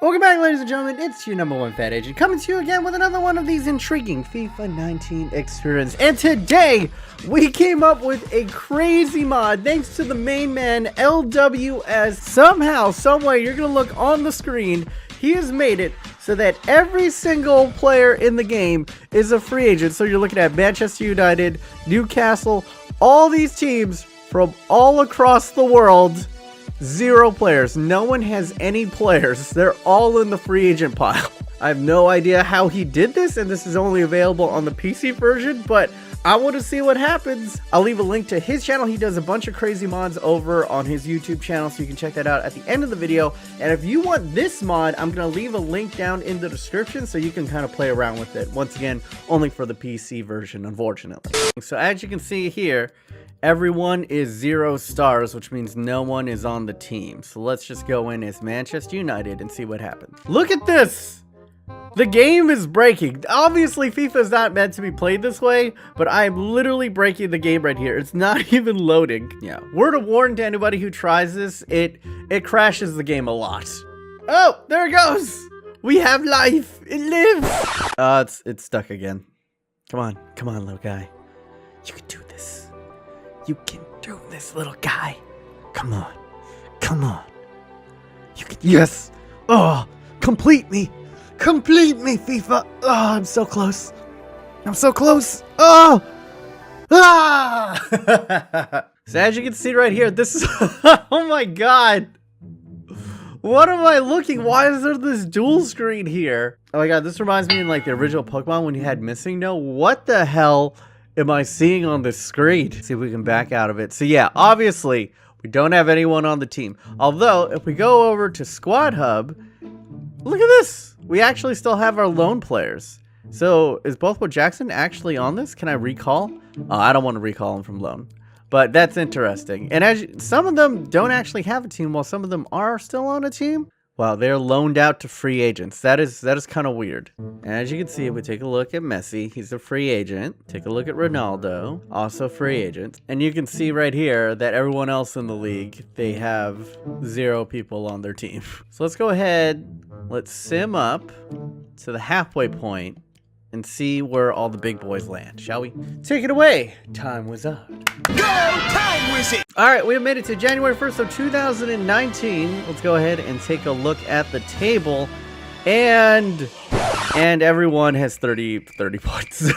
Welcome back, ladies and gentlemen. It's your number one fat agent coming to you again with another one of these intriguing FIFA 19 experience. And today we came up with a crazy mod thanks to the main man LWS. Somehow, someway, you're gonna look on the screen. He has made it so that every single player in the game is a free agent. So you're looking at Manchester United, Newcastle, all these teams from all across the world. 0 players. No one has any players. They're all in the free agent pile. I have no idea how he did this, and this is only available on the PC version, but I want to see what happens. I'll leave a link to his channel. He does a bunch of crazy mods over on his YouTube channel, so you can check that out at the end of the video. And if you want this mod, I'm going to leave a link down in the description so you can kind of play around with it. Once again, only for the PC version, unfortunately. So as you can see here, everyone is 0 stars, which means no one is on the team. So let's just go in as Manchester United and see what happens. Look at this! The game is breaking. Obviously, FIFA is not meant to be played this way, but I'm literally breaking the game right here. It's not even loading. Yeah, word of warning to anybody who tries this, it crashes the game a lot. Oh, there it goes! We have life! It lives! It's stuck again. Come on, little guy. You can do this. You can do this, little guy. Come on. You can. Yes. Oh, complete me, FIFA. Oh, I'm so close. Oh, ah. So as you can see right here, this is. Oh my God. What am I looking? Why is there this dual screen here? Oh my God, this reminds me of like the original Pokemon when you had Missing No. What the hell am I seeing on this screen? See if we can back out of it. So yeah, obviously we don't have anyone on the team. Although if we go over to Squad Hub, look at this. We actually still have our lone players. So is Bothwell Jackson actually on this? Can I recall? Oh, I don't want to recall him from loan. But that's interesting. And as some of them don't actually have a team, while some of them are still on a team. Wow, they're loaned out to free agents. That is kind of weird. And as you can see, if we take a look at Messi, he's a free agent. Take a look at Ronaldo, also free agent. And you can see right here that everyone else in the league, they have 0 people on their team. So let's go ahead, let's sim up to the halfway point and see where all the big boys land, shall we? Take it away. Time was up. Go, time wizard! All right, we have made it to January 1st of 2019. Let's go ahead and take a look at the table. And everyone has 30 points.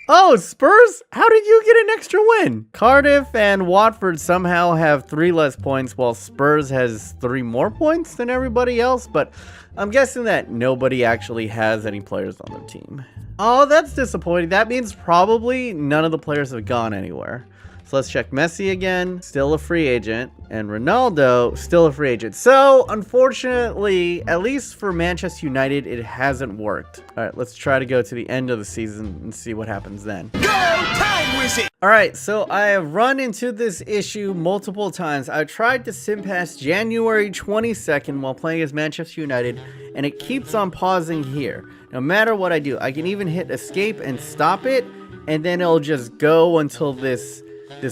Oh, Spurs? How did you get an extra win? Cardiff and Watford somehow have 3 less points, while Spurs has 3 more points than everybody else. But I'm guessing that nobody actually has any players on their team. Oh, that's disappointing. That means probably none of the players have gone anywhere. So let's check Messi again, still a free agent, and Ronaldo, still a free agent. So, unfortunately, at least for Manchester United, it hasn't worked. All right, let's try to go to the end of the season and see what happens then. Go, time wizard! All right, so I have run into this issue multiple times. I tried to sim past January 22nd while playing as Manchester United, and it keeps on pausing here. No matter what I do, I can even hit escape and stop it, and then it'll just go until this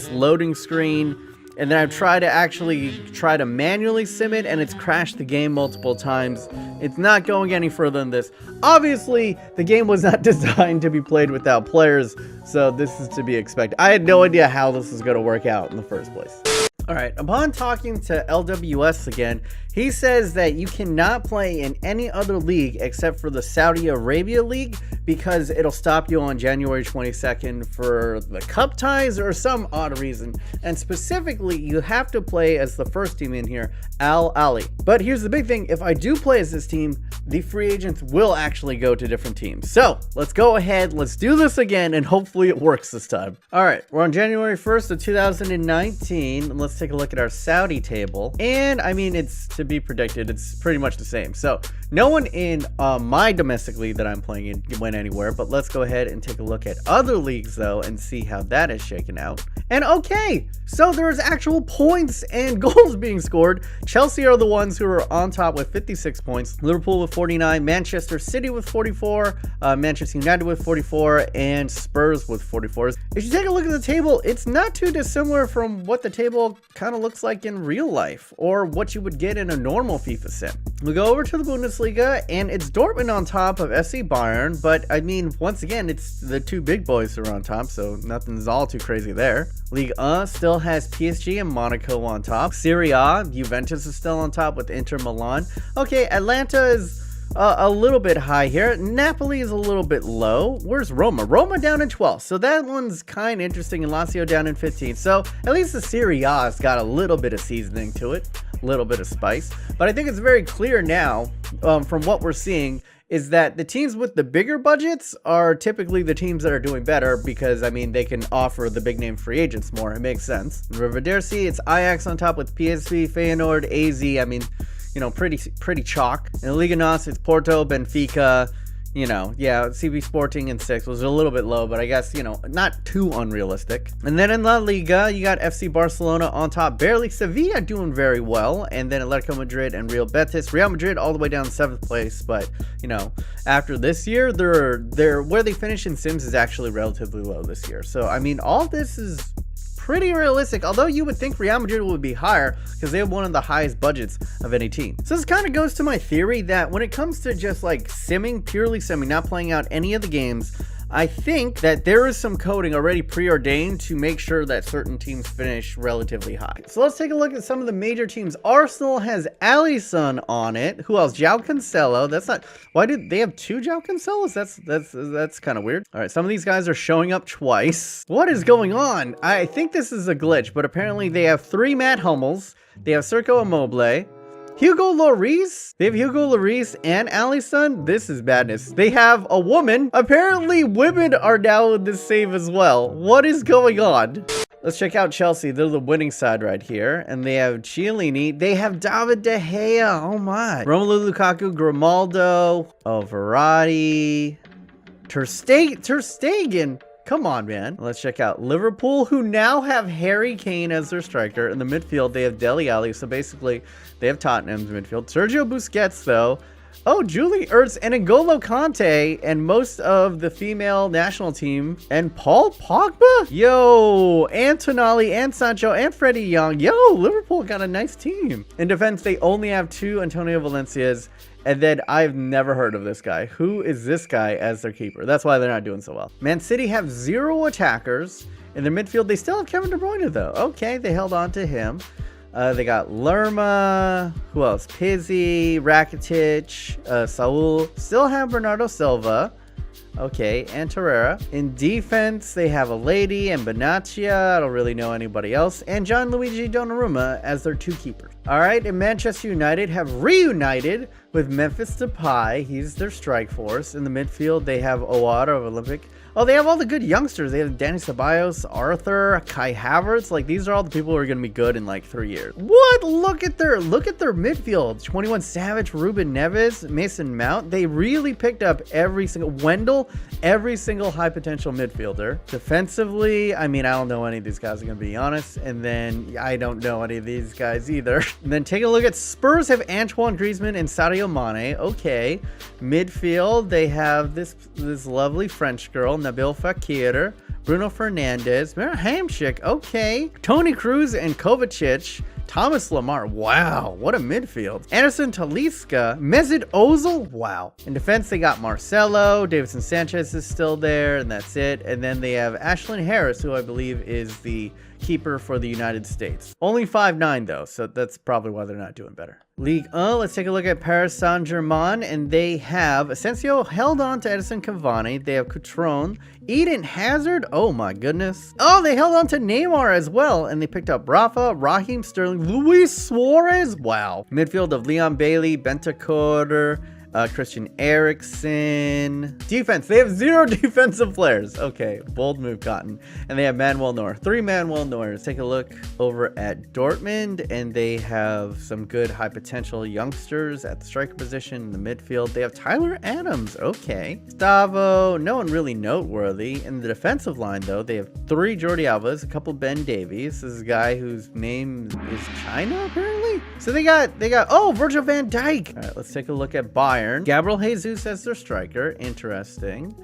loading screen, and then I've tried to manually sim it, and it's crashed the game multiple times. It's not going any further than this. Obviously, the game was not designed to be played without players, so this is to be expected. I had no idea how this was going to work out in the first place. Alright, upon talking to LWS again, he says that you cannot play in any other league except for the Saudi Arabia League because it'll stop you on January 22nd for the cup ties or some odd reason. And specifically, you have to play as the first team in here, Al Ali. But here's the big thing, if I do play as this team, the free agents will actually go to different teams. So, let's go ahead, let's do this again, and hopefully it works this time. Alright, we're on January 1st of 2019, and let's take a look at our Saudi table. And, I mean, it's to be predicted, it's pretty much the same. So, no one in my domestic league that I'm playing in went going anywhere, but let's go ahead and take a look at other leagues though and see how that is shaken out. And okay, so there's actual points and goals being scored. Chelsea are the ones who are on top with 56 points, Liverpool with 49, Manchester City with 44, Manchester United with 44, and Spurs with 44. If you take a look at the table, it's not too dissimilar from what the table kind of looks like in real life, or what you would get in a normal FIFA sim. We go over to the Bundesliga, and it's Dortmund on top of FC Bayern, but I mean, once again, it's the two big boys who are on top, so nothing's all too crazy there. Ligue 1 still has PSG and Monaco on top. Serie A, Juventus is still on top with Inter Milan. Okay, Atlanta is a little bit high here. Napoli is a little bit low. Where's Roma? Roma down in 12th. So that one's kind of interesting. And Lazio down in 15th. So at least the Serie A has got a little bit of seasoning to it. A little bit of spice. But I think it's very clear now from what we're seeing is that the teams with the bigger budgets are typically the teams that are doing better because, I mean, they can offer the big name free agents more. It makes sense. Rivederci, it's Ajax on top with PSV, Feyenoord, AZ. I mean, you know, pretty chalk. In Liga NOS, it's Porto, Benfica, you know, yeah, CB Sporting in 6 was a little bit low, but I guess, you know, not too unrealistic. And then in La Liga, you got FC Barcelona on top, barely. Sevilla doing very well, and then Atletico Madrid and Real Betis. Real Madrid all the way down 7th place, but, you know, after this year, they're where they finish in Sims is actually relatively low this year. So, I mean, all this is pretty realistic, although you would think Real Madrid would be higher because they have one of the highest budgets of any team. So this kind of goes to my theory that when it comes to just like simming, purely simming, not playing out any of the games, I think that there is some coding already preordained to make sure that certain teams finish relatively high. So let's take a look at some of the major teams. Arsenal has Alisson on it. Who else? João Cancelo. That's not. Why did they have 2 João Cancelos? That's kind of weird. All right, some of these guys are showing up twice. What is going on? I think this is a glitch, but apparently they have 3 Matt Hummels. They have Sergio Immobile. Hugo Lloris. They have Hugo Lloris and Alisson. This is madness. They have a woman. Apparently women are now in this save as well. What is going on? Let's check out Chelsea. They're the winning side right here. And they have Chiellini. They have David De Gea. Oh my. Romelu Lukaku, Grimaldo. Oh, Verratti. Ter Stegen. Come on, man. Let's check out Liverpool, who now have Harry Kane as their striker. In the midfield, they have Dele Alli. So basically, they have Tottenham's midfield. Sergio Busquets, though. Oh, Julie Ertz and N'Golo Kante and most of the female national team. And Paul Pogba? Yo, and Tonali and Sancho and Freddie Young. Yo, Liverpool got a nice team. In defense, they only have 2 Antonio Valencias. And then I've never heard of this guy. Who is this guy as their keeper? That's why they're not doing so well. Man City have 0 attackers. In their midfield, they still have Kevin De Bruyne, though. Okay, they held on to him. They got Lerma. Who else? Pizzi, Rakitic, Saul. Still have Bernardo Silva. Okay, and Torreira. In defense, they have a lady and Benatia. I don't really know anybody else. And Gianluigi Donnarumma as their 2 keepers. All right, and Manchester United have reunited with Memphis Depay. He's their strike force. In the midfield, they have Owada of Olympic. Oh, they have all the good youngsters. They have Danny Ceballos, Arthur, Kai Havertz. Like, these are all the people who are going to be good in like 3 years. What? Look at their midfield. 21 Savage, Ruben Neves, Mason Mount. They really picked up every single Wendell, every single high potential midfielder. Defensively, I mean, I don't know any of these guys, I'm going to be honest. And then I don't know any of these guys either. And then take a look at Spurs have Antoine Griezmann and Sadio Mane. Okay. Midfield, they have this lovely French girl, Nabil Fekir, Bruno Fernandes, Mira Hamsik, okay. Toni Kroos and Kovacic, Thomas Lemar, wow, what a midfield. Anderson Talisca, Mesut Ozil, wow. In defense, they got Marcelo, Davidson Sanchez is still there, and that's it. And then they have Ashlyn Harris, who I believe is the keeper for the United States. Only 5'9", though, so that's probably why they're not doing better. Ligue 1, let's take a look at Paris Saint-Germain, and they have Asensio held on to Edison Cavani. They have Coutron, Eden Hazard, oh my goodness. Oh, they held on to Neymar as well, and they picked up Rafa, Raheem Sterling, Luis Suarez, wow. Midfield of Leon Bailey, Bentancur, Christian Eriksen. Defense. They have 0 defensive players. Okay, bold move, Cotton. And they have Manuel Neuer. 3 Manuel Neuers. Take a look over at Dortmund, and they have some good high potential youngsters at the striker position in the midfield. They have Tyler Adams. Okay. Gustavo. No one really noteworthy. In the defensive line, though, they have 3 Jordi Alba's, a couple Ben Davies. This is a guy whose name is China, apparently. So they got oh, Virgil van Dijk. All right, let's take a look at Bayern. Gabriel Jesus as their striker. Interesting.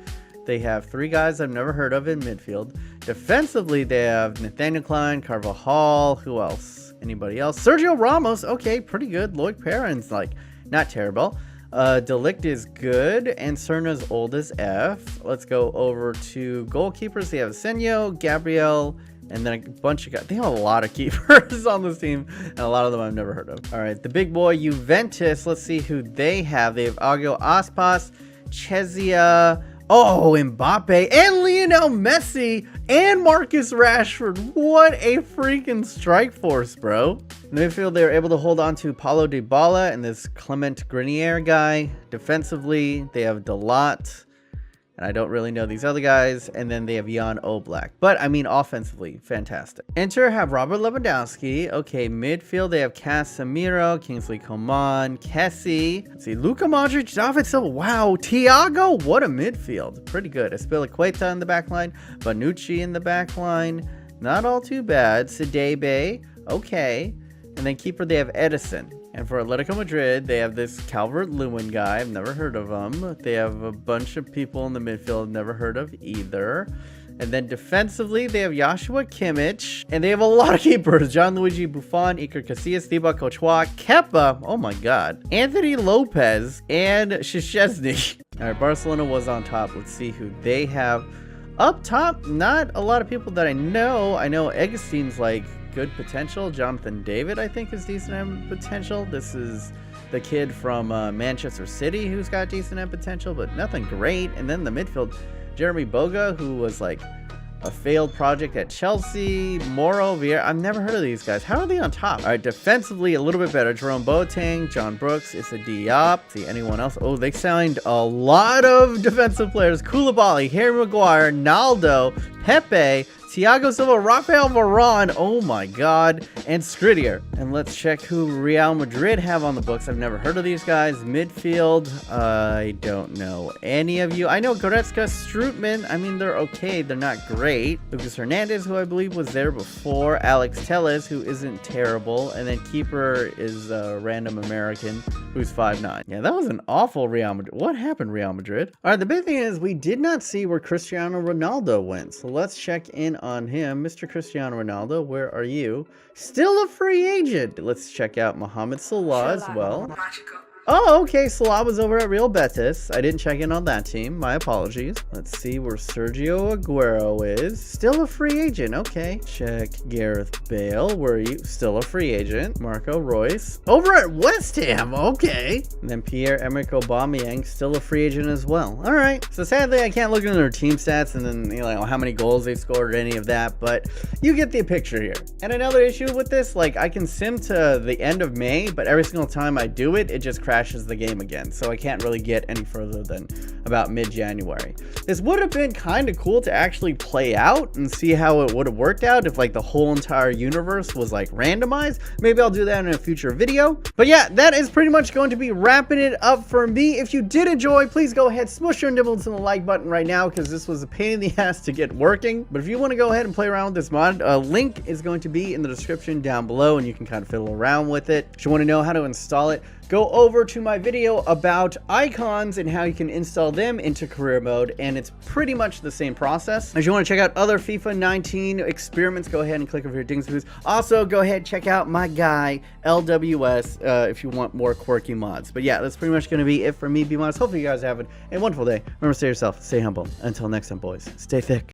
They have 3 guys I've never heard of in midfield. Defensively, they have Nathaniel Klein, Carvajal. Who else? Anybody else? Sergio Ramos. Okay, pretty good. Loic Perrin's like not terrible. Delict is good, and Cerna's old as F. Let's go over to goalkeepers. They have Senyo, Gabriel, and then a bunch of guys. They have a lot of keepers on this team, and a lot of them I've never heard of. All right, the big boy Juventus. Let's see who they have. They have Agio Aspas, Chezia, oh, Mbappe, and Lionel Messi, and Marcus Rashford. What a freaking strike force, bro. In the midfield, they were able to hold on to Paulo Dybala and this Clement Grenier guy. Defensively, they have Dalot, and I don't really know these other guys. And then they have Jan Oblak. But, I mean, offensively, fantastic. Inter have Robert Lewandowski. Okay, midfield, they have Casemiro, Kingsley Coman, Kessie. Let's see, Luka Modric, David Silva. Wow, Thiago, what a midfield. Pretty good. Azpilicueta in the back line. Bonucci in the back line. Not all too bad. Sidebe, okay. And then keeper, they have Edison. And for Atletico Madrid, they have this Calvert-Lewin guy. I've never heard of him. They have a bunch of people in the midfield I've never heard of either. And then defensively, they have Joshua Kimmich. And they have a lot of keepers. Gianluigi Buffon, Iker Casillas, Thibaut Courtois, Kepa. Oh my god. Anthony Lopez and Szczesny. All right, Barcelona was on top. Let's see who they have. Up top, not a lot of people that I know. I know Eggstein's like good potential. Jonathan David, I think, is decent M potential. This is the kid from Manchester City who's got decent M potential, but nothing great. And then the midfield, Jeremy Boga, who was like a failed project at Chelsea. Moro, Vieira. I've never heard of these guys. How are they on top? All right, defensively, a little bit better. Jerome Boateng, John Brooks, Issa Diop. See anyone else? Oh, they signed a lot of defensive players. Koulibaly, Harry Maguire, Naldo, Pepe, Thiago Silva, Rafael Varane, oh my god, and Skriniar. And let's check who Real Madrid have on the books. I've never heard of these guys. Midfield, I don't know any of you. I know Goretzka, Strootman. I mean, they're okay. They're not great. Lucas Hernandez, who I believe was there before. Alex Telles, who isn't terrible. And then keeper is a random American who's 5'9". Yeah, that was an awful Real Madrid. What happened, Real Madrid? All right, the big thing is we did not see where Cristiano Ronaldo went. So let's check in on him. Mr. Cristiano Ronaldo, where are you? Still a free agent. Let's check out Mohamed Salah as well. Oh, okay. Salah was over at Real Betis. I didn't check in on that team. My apologies. Let's see where Sergio Aguero is. Still a free agent. Okay. Check Gareth Bale. Where are you? Still a free agent. Marco Reus. Over at West Ham. Okay. And then Pierre-Emerick Aubameyang. Still a free agent as well. All right. So sadly, I can't look into their team stats and then, you know, how many goals they've scored or any of that, but you get the picture here. And another issue with this, like, I can sim to the end of May, but every single time I do it, it just crashes the game again, so I can't really get any further than about mid-January. This would have been kind of cool to actually play out and see how it would have worked out if like the whole entire universe was like randomized. Maybe I'll do that in a future video. But yeah, that is pretty much going to be wrapping it up for me. If you did enjoy, please go ahead, smush your nibbles in the like button right now, because this was a pain in the ass to get working. But if you want to go ahead and play around with this mod, a link is going to be in the description down below, and you can kind of fiddle around with it. If you want to know how to install it, go over to my video about icons and how you can install them into career mode, and it's pretty much the same process. If you want to check out other FIFA 19 experiments, go ahead and click over here, Dings Boost. Also, go ahead and check out my guy, LWS, if you want more quirky mods. But yeah, that's pretty much going to be it for me, B-Mods. Hopefully you guys have a wonderful day. Remember, stay yourself, stay humble. Until next time, boys, stay thick.